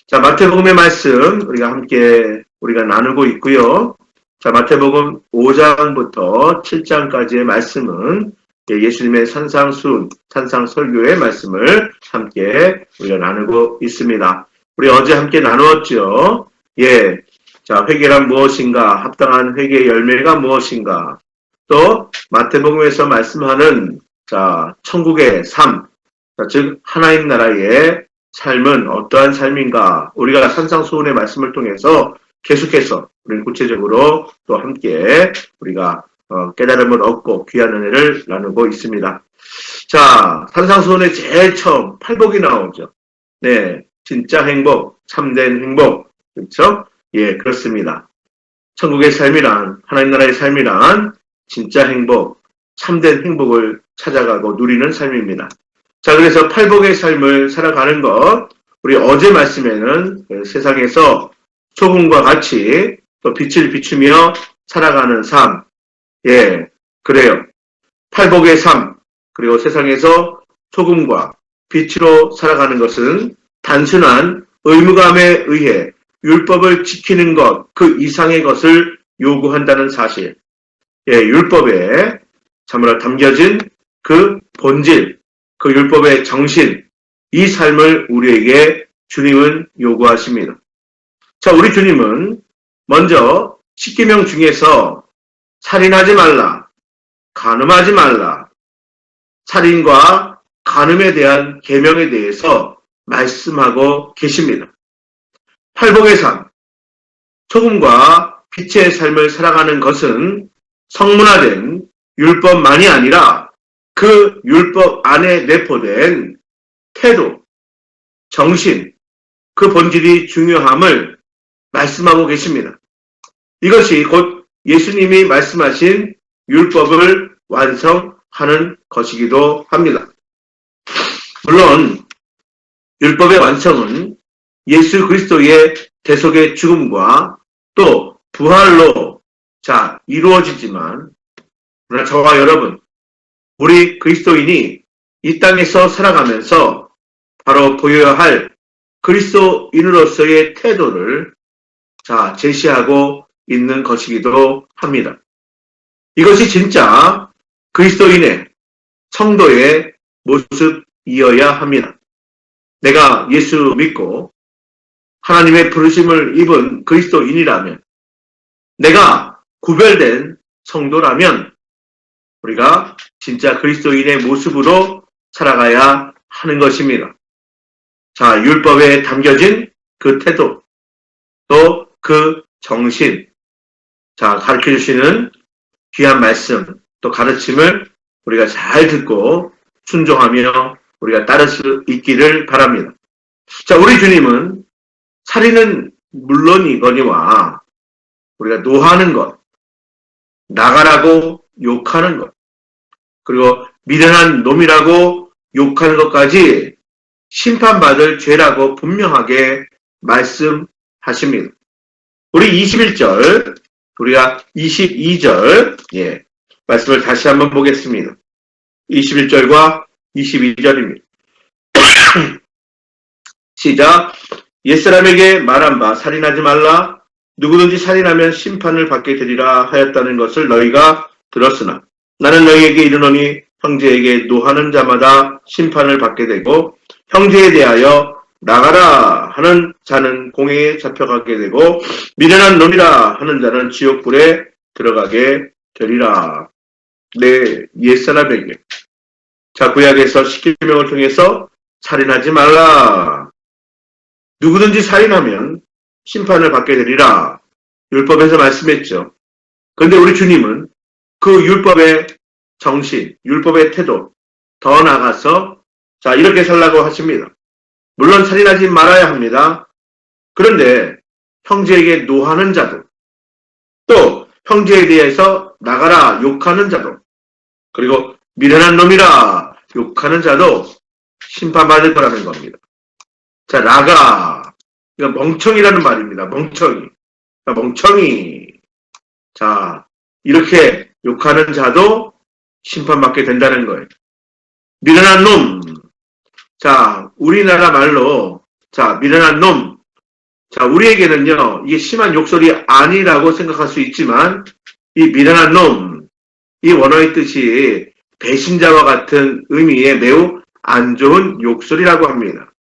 자, 마태복음의 말씀 우리가 나누고 있고요. 자, 마태복음 5장부터 7장까지의 말씀은 예수님의 산상설교의 말씀을 함께 우리가 나누고 있습니다. 우리 어제 함께 나누었죠. 자, 회개란 무엇인가? 합당한 회개의 열매가 무엇인가? 또 마태복음에서 말씀하는 자, 천국의 삶, 즉 하나님 나라의 삶은 어떠한 삶인가? 우리가 산상수훈의 말씀을 통해서 계속해서 우리는 구체적으로 또 함께 우리가 깨달음을 얻고 귀한 은혜를 나누고 있습니다. 자, 산상수훈의 제일 처음 팔복이 나오죠. 네, 진짜 행복, 참된 행복, 그렇죠? 예, 그렇습니다. 천국의 삶이란, 하나님 나라의 삶이란 진짜 행복, 참된 행복을 찾아가고 누리는 삶입니다. 자, 그래서 팔복의 삶을 살아가는 것, 우리 어제 말씀에는 세상에서 소금과 같이 또 빛을 비추며 살아가는 삶, 예, 그래요. 팔복의 삶, 그리고 세상에서 소금과 빛으로 살아가는 것은 단순한 의무감에 의해 율법을 지키는 것, 그 이상의 것을 요구한다는 사실. 예, 율법에 참으로 담겨진 그 본질, 그 율법의 정신, 이 삶을 우리에게 주님은 요구하십니다. 자, 우리 주님은 먼저 10계명 중에서 살인하지 말라, 간음하지 말라, 살인과 간음에 대한 계명에 대해서 말씀하고 계십니다. 팔복의 삶, 소금과 빛의 삶을 살아가는 것은 성문화된 율법만이 아니라 그 율법 안에 내포된 태도, 정신, 그 본질이 중요함을 말씀하고 계십니다. 이것이 곧 예수님이 말씀하신 율법을 완성하는 것이기도 합니다. 물론 율법의 완성은 예수 그리스도의 대속의 죽음과 또 부활로 이루어지지만 그러나 저와 여러분, 우리 그리스도인이 이 땅에서 살아가면서 바로 보여야 할 그리스도인으로서의 태도를 제시하고 있는 것이기도 합니다. 이것이 진짜 그리스도인의 성도의 모습이어야 합니다. 내가 예수 믿고 하나님의 부르심을 입은 그리스도인이라면, 내가 구별된 성도라면 우리가 진짜 그리스도인의 모습으로 살아가야 하는 것입니다. 자, 율법에 담겨진 그 태도, 또 그 정신, 가르쳐 주시는 귀한 말씀, 또 가르침을 우리가 잘 듣고 순종하며 우리가 따를 수 있기를 바랍니다. 자, 우리 주님은 살인은 물론이거니와 우리가 노하는 것, 나가라고 욕하는 것, 그리고 미련한 놈이라고 욕하는 것까지 심판받을 죄라고 분명하게 말씀하십니다. 우리 21절, 우리가 22절, 말씀을 다시 한번 보겠습니다. 21절과 22절입니다. 시작. 옛사람에게 말한 바 살인하지 말라. 누구든지 살인하면 심판을 받게 되리라 하였다는 것을 너희가 들었으나 나는 너희에게 이르노니 형제에게 노하는 자마다 심판을 받게 되고 형제에 대하여 나가라 하는 자는 공회에 잡혀가게 되고 미련한 놈이라 하는 자는 지옥불에 들어가게 되리라. 내 옛사람에게. 자, 구약에서 십계명을 통해서 살인하지 말라. 누구든지 살인하면 심판을 받게 되리라. 율법에서 말씀했죠. 그런데 우리 주님은 그 율법의 정신, 율법의 태도, 더 나아가서 이렇게 살라고 하십니다. 물론 살인하지 말아야 합니다. 그런데 형제에게 노하는 자도, 또 형제에 대해서 나가라 욕하는 자도, 그리고 미련한 놈이라 욕하는 자도 심판받을 거라는 겁니다. 자, 나가. 이거 멍청이라는 말입니다. 멍청이. 자, 이렇게 욕하는 자도 심판받게 된다는 거예요. 미련한 놈. 자, 우리나라 말로, 미련한 놈, 자, 우리에게는요, 이게 심한 욕설이 아니라고 생각할 수 있지만, 이 미련한 놈, 이 원어의 뜻이 배신자와 같은 의미의 매우 안 좋은 욕설이라고 합니다.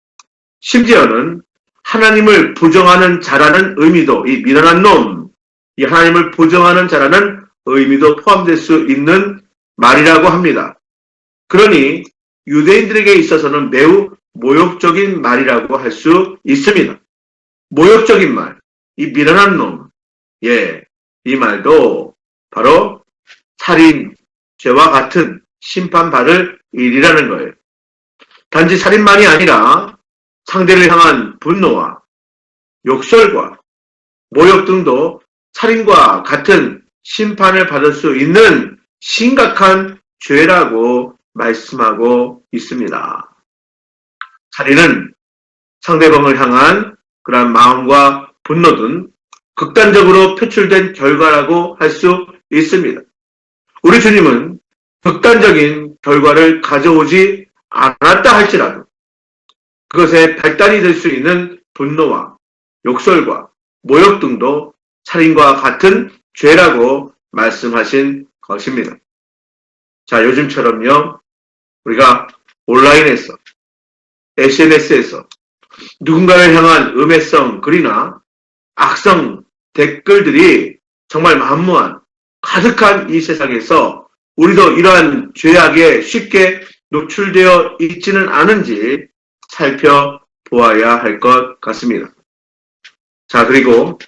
심지어는 하나님을 부정하는 자라는 의미도, 이 미련한 놈, 이 하나님을 부정하는 자라는 의미도 포함될 수 있는 말이라고 합니다. 그러니 유대인들에게 있어서는 매우 모욕적인 말이라고 할 수 있습니다. 모욕적인 말, 이 미련한 놈, 이 말도 바로 살인, 죄와 같은 심판받을 일이라는 거예요. 단지 살인만이 아니라 상대를 향한 분노와 욕설과 모욕 등도 살인과 같은 심판을 받을 수 있는 심각한 죄라고 말씀하고 있습니다. 살인은 상대방을 향한 그러한 마음과 분노 등 극단적으로 표출된 결과라고 할 수 있습니다. 우리 주님은 극단적인 결과를 가져오지 않았다 할지라도 그것에 발단이 될 수 있는 분노와 욕설과 모욕 등도 살인과 같은 죄라고 말씀하신 것입니다. 자, 요즘처럼요, 우리가 온라인에서, SNS에서 누군가를 향한 음해성 글이나 악성 댓글들이 정말 만무한 가득한 이 세상에서 우리도 이러한 죄악에 쉽게 노출되어 있지는 않은지 살펴보아야 할 것 같습니다. 자, 그리고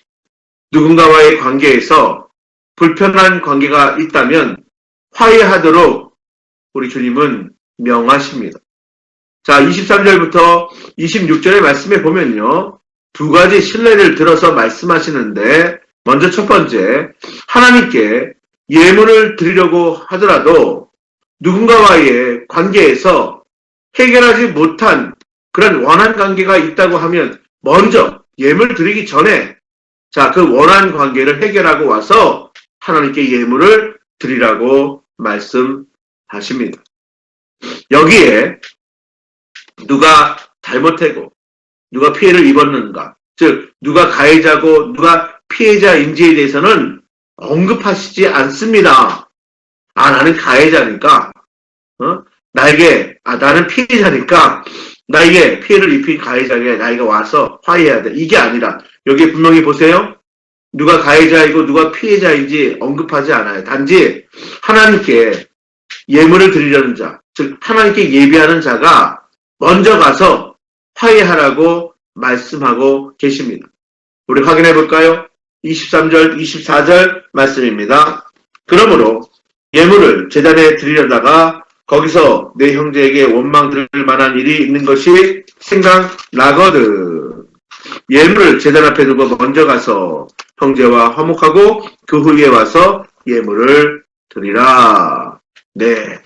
누군가와의 관계에서 불편한 관계가 있다면 화해하도록 우리 주님은 명하십니다. 자, 23절부터 26절의 말씀에 보면요, 두 가지 신뢰를 들어서 말씀하시는데, 먼저 첫 번째, 하나님께 예물을 드리려고 하더라도 누군가와의 관계에서 해결하지 못한 그런 원한 관계가 있다고 하면 먼저 예물 드리기 전에 자, 그 원한 관계를 해결하고 와서 하나님께 예물을 드리라고 말씀하십니다. 여기에 누가 잘못하고 누가 피해를 입었는가, 즉 누가 가해자고 누가 피해자인지에 대해서는 언급하시지 않습니다. 나는 가해자니까 나는 피해자니까 나에게 피해를 입힌 가해자에게 나에게 와서 화해해야 돼. 이게 아니라 여기에 분명히 보세요. 누가 가해자이고 누가 피해자인지 언급하지 않아요. 단지 하나님께 예물을 드리려는 자, 즉 하나님께 예비하는 자가 먼저 가서 화해하라고 말씀하고 계십니다. 우리 확인해 볼까요? 23절, 24절 말씀입니다. 그러므로 예물을 제단에 드리려다가 거기서 내 형제에게 원망 들을 만한 일이 있는 것이 생각나거든. 예물을 제단 앞에 두고 먼저 가서 형제와 화목하고 그 후에 와서 예물을 드리라. 네.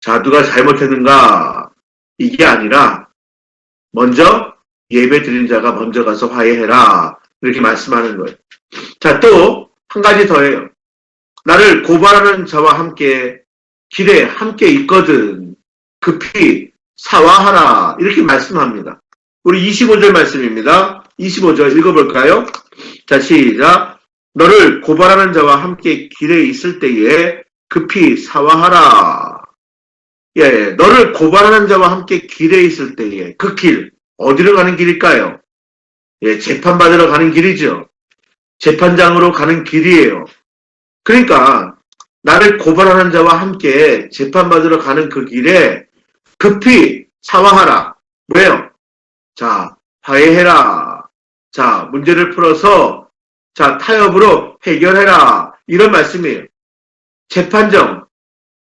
자, 누가 잘못했는가? 이게 아니라 먼저 예배 드린 자가 먼저 가서 화해해라. 이렇게 말씀하는 거예요. 자, 또 한 가지 더해요. 나를 고발하는 자와 함께 길에 함께 있거든. 급히 사와하라. 이렇게 말씀합니다. 우리 25절 말씀입니다. 25절 읽어볼까요? 자, 시작. 너를 고발하는 자와 함께 길에 있을 때에 급히 사와하라. 예, 너를 고발하는 자와 함께 길에 있을 때에 그 길, 어디로 가는 길일까요? 예, 재판받으러 가는 길이죠. 재판장으로 가는 길이에요. 그러니까 나를 고발하는 자와 함께 재판받으러 가는 그 길에 급히 사와하라. 왜요? 자, 화해해라. 자, 문제를 풀어서 자, 타협으로 해결해라. 이런 말씀이에요. 재판정,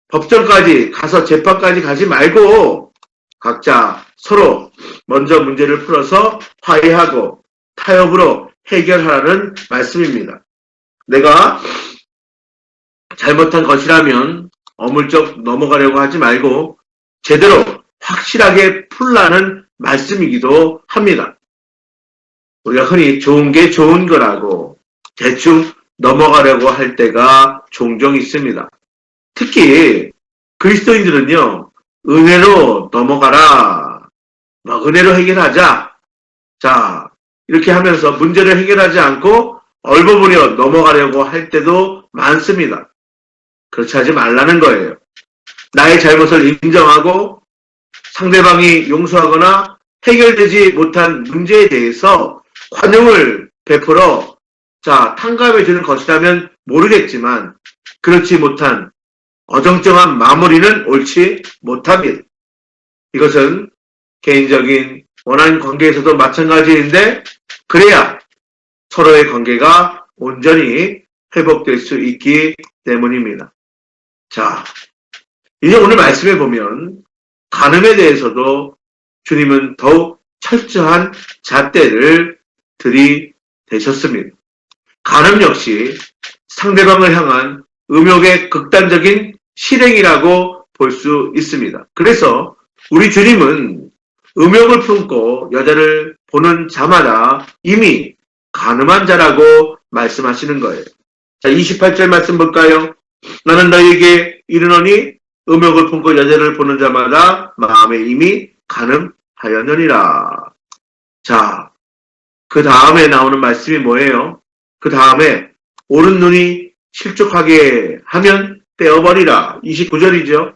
법정까지 가서 재판까지 가지 말고 각자 서로 먼저 문제를 풀어서 화해하고 타협으로 해결하라는 말씀입니다. 내가 잘못한 것이라면 어물쩍 넘어가려고 하지 말고 제대로 확실하게 풀라는 말씀이기도 합니다. 우리가 흔히 좋은 게 좋은 거라고 대충 넘어가려고 할 때가 종종 있습니다. 특히 그리스도인들은요, 은혜로 넘어가라. 은혜로 해결하자. 자, 이렇게 하면서 문제를 해결하지 않고 얼버무려 넘어가려고 할 때도 많습니다. 그렇지 하지 말라는 거예요. 나의 잘못을 인정하고 상대방이 용서하거나 해결되지 못한 문제에 대해서 관용을 베풀어 탕감해 주는 것이라면 모르겠지만 그렇지 못한 어정쩡한 마무리는 옳지 못합니다. 이것은 개인적인 원한 관계에서도 마찬가지인데 그래야 서로의 관계가 온전히 회복될 수 있기 때문입니다. 자, 이제 오늘 말씀해 보면 간음에 대해서도 주님은 더욱 철저한 잣대를 들이대셨습니다. 간음 역시 상대방을 향한 음욕의 극단적인 실행이라고 볼 수 있습니다. 그래서 우리 주님은 음욕을 품고 여자를 보는 자마다 이미 간음한 자라고 말씀하시는 거예요. 자, 28절 말씀 볼까요? 나는 너희에게 이르노니 음욕을 품고 여자를 보는 자마다 마음에 이미 간음하였느니라. 자, 그 다음에 나오는 말씀이 뭐예요? 그 다음에 오른 눈이 실족하게 하면 떼어버리라. 29절이죠.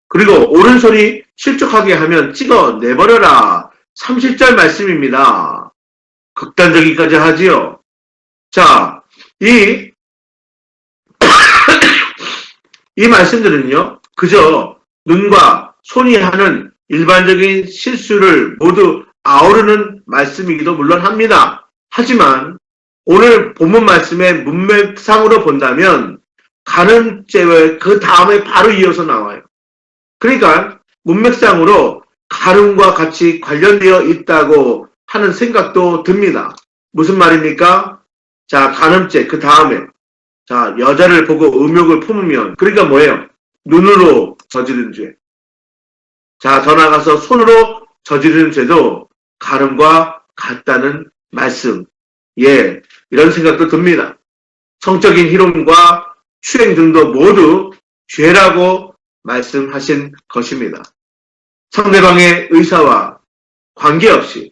그리고 오른손이 실족하게 하면 찍어내버려라. 30절 말씀입니다. 극단적이기까지 하지요. 자, 이 말씀들은요, 그저 눈과 손이 하는 일반적인 실수를 모두 아우르는 말씀이기도 물론 합니다. 하지만 오늘 본문 말씀의 문맥상으로 본다면 간음죄의 그 다음에 바로 이어서 나와요. 그러니까 문맥상으로 간음과 같이 관련되어 있다고 하는 생각도 듭니다. 무슨 말입니까? 자, 간음죄 그 다음에 자, 여자를 보고 음욕을 품으면 그러니까 뭐예요? 눈으로 저지른 죄. 자, 더 나아가서 손으로 저지른 죄도 간음과 같다는 말씀. 예, 이런 생각도 듭니다. 성적인 희롱과 추행 등도 모두 죄라고 말씀하신 것입니다. 상대방의 의사와 관계없이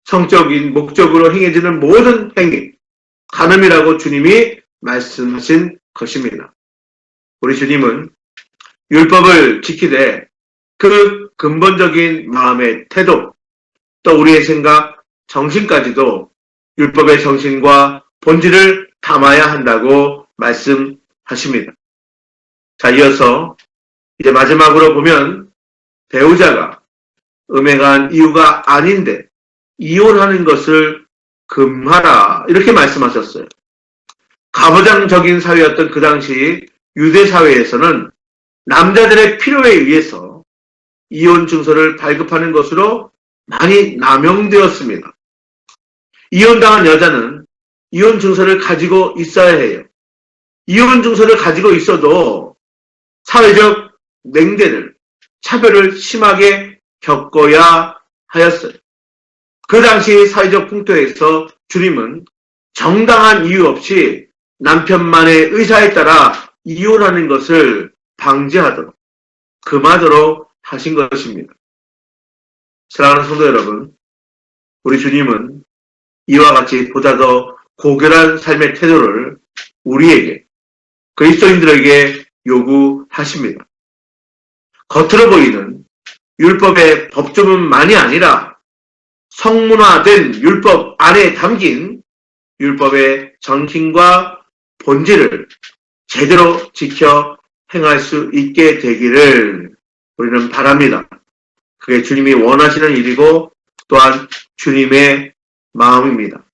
성적인 목적으로 행해지는 모든 행위, 간음이라고 주님이 말씀하신 것입니다. 우리 주님은 율법을 지키되 그 근본적인 마음의 태도, 또 우리의 생각, 정신까지도 율법의 정신과 본질을 담아야 한다고 말씀하십니다. 자, 이어서 이제 마지막으로 보면 배우자가 음행한 이유가 아닌데 이혼하는 것을 금하라 이렇게 말씀하셨어요. 가부장적인 사회였던 그 당시 유대 사회에서는 남자들의 필요에 의해서 이혼 증서를 발급하는 것으로 많이 남용되었습니다. 이혼당한 여자는 이혼 증서를 가지고 있어야 해요. 이혼 증서를 가지고 있어도 사회적 냉대를, 차별을 심하게 겪어야 하였어요. 그 당시 사회적 풍토에서 주님은 정당한 이유 없이 남편만의 의사에 따라 이혼하는 것을 방지하도록, 금하도록 하신 것입니다. 사랑하는 성도 여러분, 우리 주님은 이와 같이 보다 더 고결한 삶의 태도를 우리에게, 그리스도인들에게 요구하십니다. 겉으로 보이는 율법의 법조문만이 아니라 성문화된 율법 안에 담긴 율법의 정신과 본질을 제대로 지켜 행할 수 있게 되기를 우리는 바랍니다. 그게 주님이 원하시는 일이고 또한 주님의 마음입니다.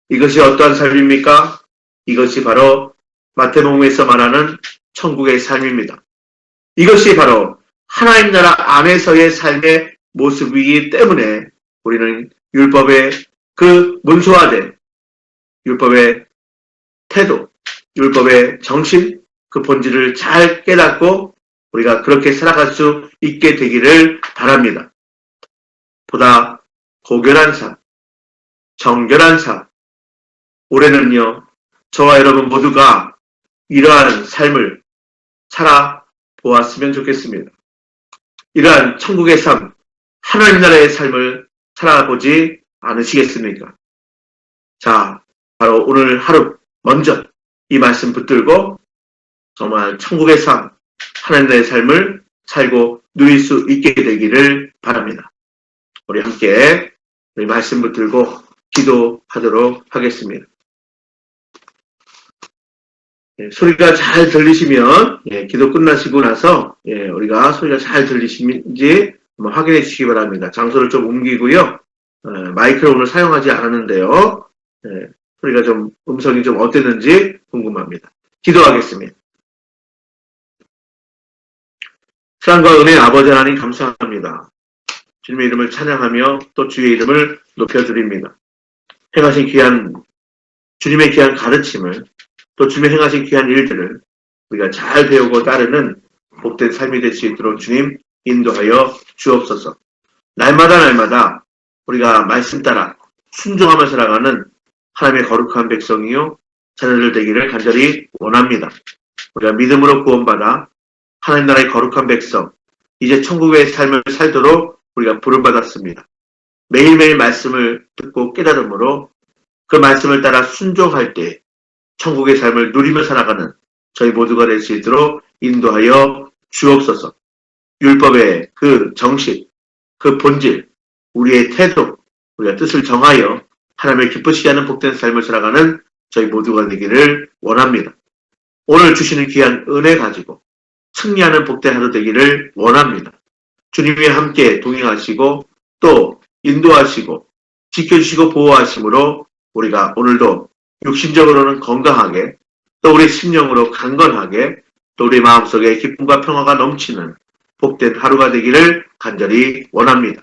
이것이 어떠한 삶입니까? 이것이 바로 마태복음에서 말하는 천국의 삶입니다. 이것이 바로 하나님 나라 안에서의 삶의 모습이기 때문에 우리는 율법의 그 문서화된 율법의 태도, 율법의 정신, 그 본질을 잘 깨닫고 우리가 그렇게 살아갈 수 있게 되기를 바랍니다. 보다 고결한 삶, 정결한 삶, 올해는요, 저와 여러분 모두가 이러한 삶을 살아보았으면 좋겠습니다. 이러한 천국의 삶, 하나님 나라의 삶을 살아보지 않으시겠습니까? 자, 바로 오늘 하루 먼저 이 말씀 붙들고 정말 천국의 삶, 하나님의 삶을 살고 누릴 수 있게 되기를 바랍니다. 우리 함께 우리 말씀 붙들고 기도하도록 하겠습니다. 소리가 잘 들리시면 기도 끝나시고 나서 우리가 소리가 잘 들리시는지 한번 확인해 주시기 바랍니다. 장소를 좀 옮기고요. 마이크를 오늘 사용하지 않았는데요. 소리가 좀 음성이 좀 어땠는지 궁금합니다. 기도하겠습니다. 사랑과 은혜의 아버지 하나님 감사합니다. 주님의 이름을 찬양하며 또 주의 이름을 높여드립니다. 행하신 주님의 귀한 가르침을 또 주님의 행하신 귀한 일들을 우리가 잘 배우고 따르는 복된 삶이 될 수 있도록 주님 인도하여 주옵소서. 날마다 우리가 말씀 따라 순종하며 살아가는 하나님의 거룩한 백성이요 자녀들 되기를 간절히 원합니다. 우리가 믿음으로 구원받아 하나님 나라의 거룩한 백성, 이제 천국의 삶을 살도록 우리가 부름받았습니다. 매일매일 말씀을 듣고 깨달음으로 그 말씀을 따라 순종할 때 천국의 삶을 누리며 살아가는 저희 모두가 될 수 있도록 인도하여 주옵소서. 율법의 그 정식, 그 본질, 우리의 태도, 우리가 뜻을 정하여 하나님을 기쁘시게 하는 복된 삶을 살아가는 저희 모두가 되기를 원합니다. 오늘 주시는 귀한 은혜 가지고 승리하는 복된 하루 되기를 원합니다. 주님이 함께 동행하시고 또 인도하시고 지켜주시고 보호하심으로 우리가 오늘도 육신적으로는 건강하게 또 우리 심령으로 강건하게 또 우리 마음속에 기쁨과 평화가 넘치는 복된 하루가 되기를 간절히 원합니다.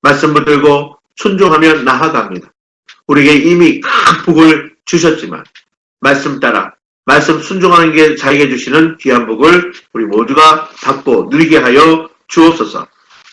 말씀 붙들고 순종하며 나아갑니다. 우리에게 이미 큰 복을 주셨지만 말씀 따라 말씀 순종하는 게 자에게 주시는 귀한 복을 우리 모두가 받고 누리게 하여 주옵소서.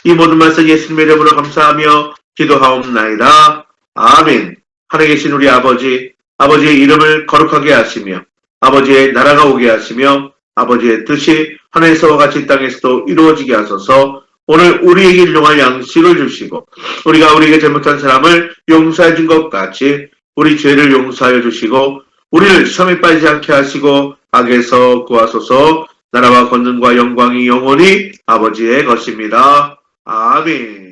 이 모든 말씀 예수님의 이름으로 감사하며 기도하옵나이다. 아멘. 하늘에 계신 우리 아버지, 아버지의 이름을 거룩하게 하시며 아버지의 나라가 오게 하시며 아버지의 뜻이 하늘에서와 같이 땅에서도 이루어지게 하소서. 오늘 우리에게 일용할 양식을 주시고 우리가 우리에게 잘못한 사람을 용서해 준 것 같이 우리 죄를 용서하여 주시고 우리를 시험에 빠지지 않게 하시고 악에서 구하소서. 나라와 권능과 영광이 영원히 아버지의 것입니다. 아멘.